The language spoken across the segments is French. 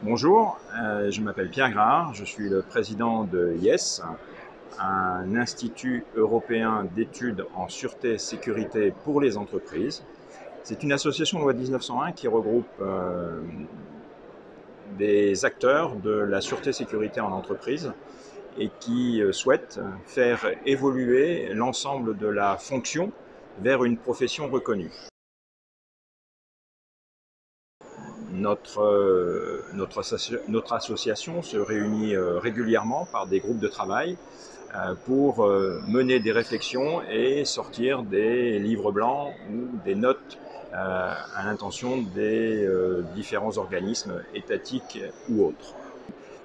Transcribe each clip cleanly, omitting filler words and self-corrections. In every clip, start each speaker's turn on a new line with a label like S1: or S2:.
S1: Bonjour, je m'appelle Pierre Grard, je suis le président de IES, un institut européen d'études en sûreté et sécurité pour les entreprises. C'est une association loi 1901 qui regroupe des acteurs de la sûreté et sécurité en entreprise et qui souhaite faire évoluer l'ensemble de la fonction vers une profession reconnue. Notre association se réunit régulièrement par des groupes de travail pour mener des réflexions et sortir des livres blancs ou des notes à l'intention des différents organismes étatiques ou autres.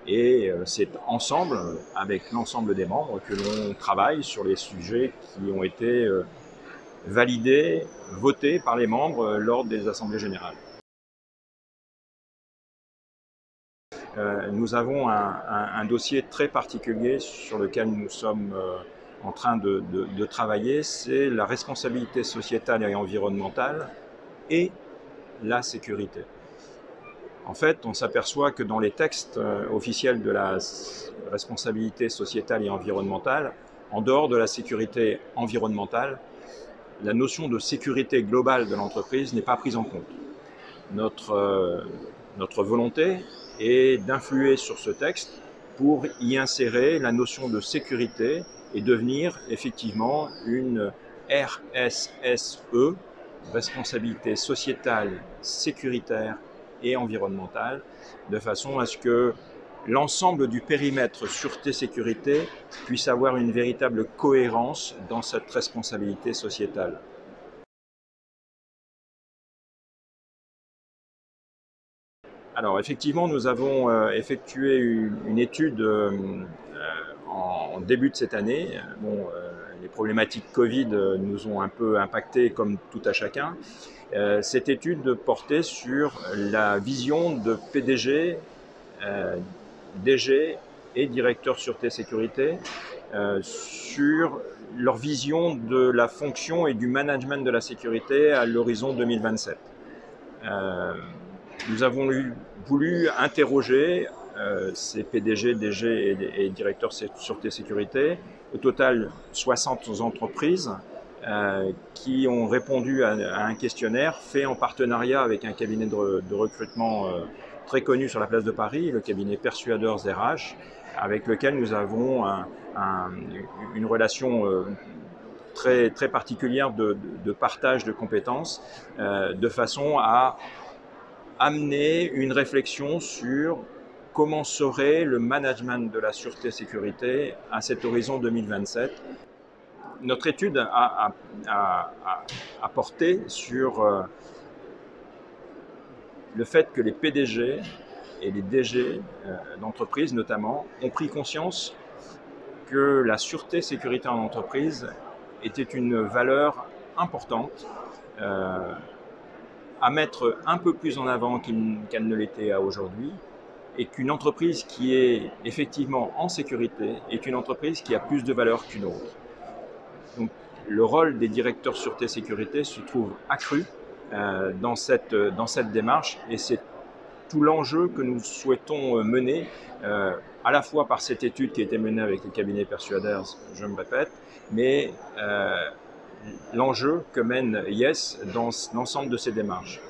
S1: Et c'est ensemble, avec l'ensemble des membres, que l'on travaille sur les sujets qui ont été validés, votés par les membres lors des assemblées générales. Nous avons un dossier très particulier sur lequel nous sommes en train de travailler, c'est la responsabilité sociétale et environnementale et la sécurité. En fait, on s'aperçoit que dans les textes officiels de la responsabilité sociétale et environnementale, en dehors de la sécurité environnementale, la notion de sécurité globale de l'entreprise n'est pas prise en compte. Notre volonté est d'influer sur ce texte pour y insérer la notion de sécurité et devenir effectivement une RSSE, responsabilité sociétale, sécuritaire et environnementale, de façon à ce que l'ensemble du périmètre sûreté-sécurité puisse avoir une véritable cohérence dans cette responsabilité sociétale. Alors effectivement, nous avons effectué une étude en début de cette année. Bon, les problématiques Covid nous ont un peu impactés comme tout à chacun. Cette étude portait sur la vision de PDG, DG et directeur sûreté sécurité sur leur vision de la fonction et du management de la sécurité à l'horizon 2027. Nous avons voulu interroger ces PDG, DG et directeurs sûreté sécurité, au total 60 entreprises qui ont répondu à un questionnaire fait en partenariat avec un cabinet de recrutement très connu sur la place de Paris, le cabinet Persuaders RH, avec lequel nous avons une relation très particulière de partage de compétences, de façon à amener une réflexion sur comment serait le management de la sûreté-sécurité à cet horizon 2027. Notre étude a porté sur le fait que les PDG et les DG d'entreprises notamment ont pris conscience que la sûreté-sécurité en entreprise était une valeur importante à mettre un peu plus en avant qu'elle ne l'était aujourd'hui, et qu'une entreprise qui est effectivement en sécurité est une entreprise qui a plus de valeur qu'une autre. Donc le rôle des directeurs sûreté-sécurité se trouve accru dans cette démarche, et c'est tout l'enjeu que nous souhaitons mener, à la fois par cette étude qui a été menée avec le cabinet Persuaders, je me répète, mais l'enjeu que mène IES dans l'ensemble de ces démarches.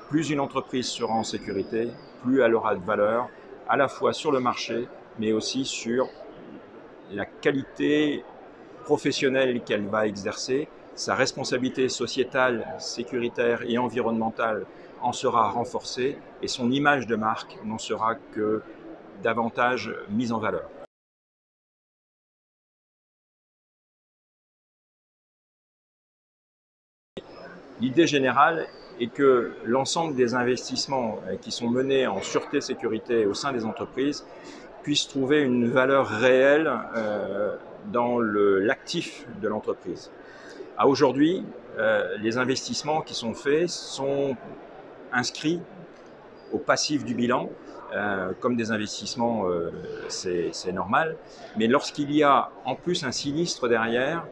S1: Plus une entreprise sera en sécurité, plus elle aura de valeur, à la fois sur le marché, mais aussi sur la qualité professionnelle qu'elle va exercer. Sa responsabilité sociétale, sécuritaire et environnementale en sera renforcée, et son image de marque n'en sera que davantage mise en valeur. L'idée générale est que l'ensemble des investissements qui sont menés en sûreté-sécurité au sein des entreprises puissent trouver une valeur réelle dans l'actif de l'entreprise. Aujourd'hui, les investissements qui sont faits sont inscrits au passif du bilan, comme des investissements, c'est normal, mais lorsqu'il y a en plus un sinistre derrière,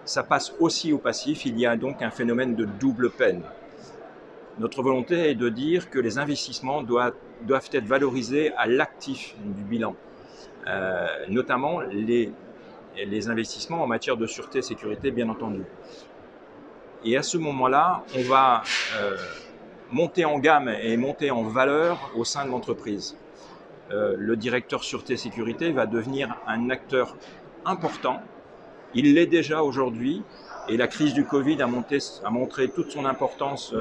S1: ça passe aussi au passif. Il y a donc un phénomène de double peine. Notre volonté est de dire que les investissements doivent être valorisés à l'actif du bilan, notamment les investissements en matière de sûreté et sécurité, bien entendu. Et à ce moment-là, on va monter en gamme et monter en valeur au sein de l'entreprise. Le directeur sûreté et sécurité va devenir un acteur important. Il l'est déjà aujourd'hui et la crise du Covid a montré toute son importance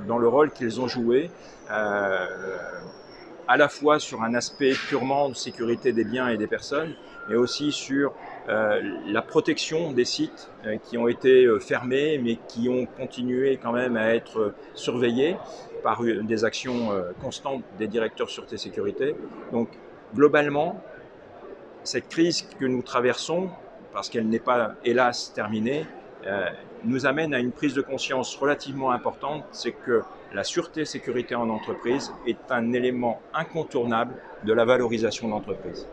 S1: dans le rôle qu'ils ont joué, à la fois sur un aspect purement de sécurité des biens et des personnes, mais aussi sur la protection des sites qui ont été fermés, mais qui ont continué quand même à être surveillés par des actions constantes des directeurs sûreté et sécurité. Donc, globalement, cette crise que nous traversons, parce qu'elle n'est pas, hélas, terminée, nous amène à une prise de conscience relativement importante, c'est que la sûreté et sécurité en entreprise est un élément incontournable de la valorisation de l'entreprise.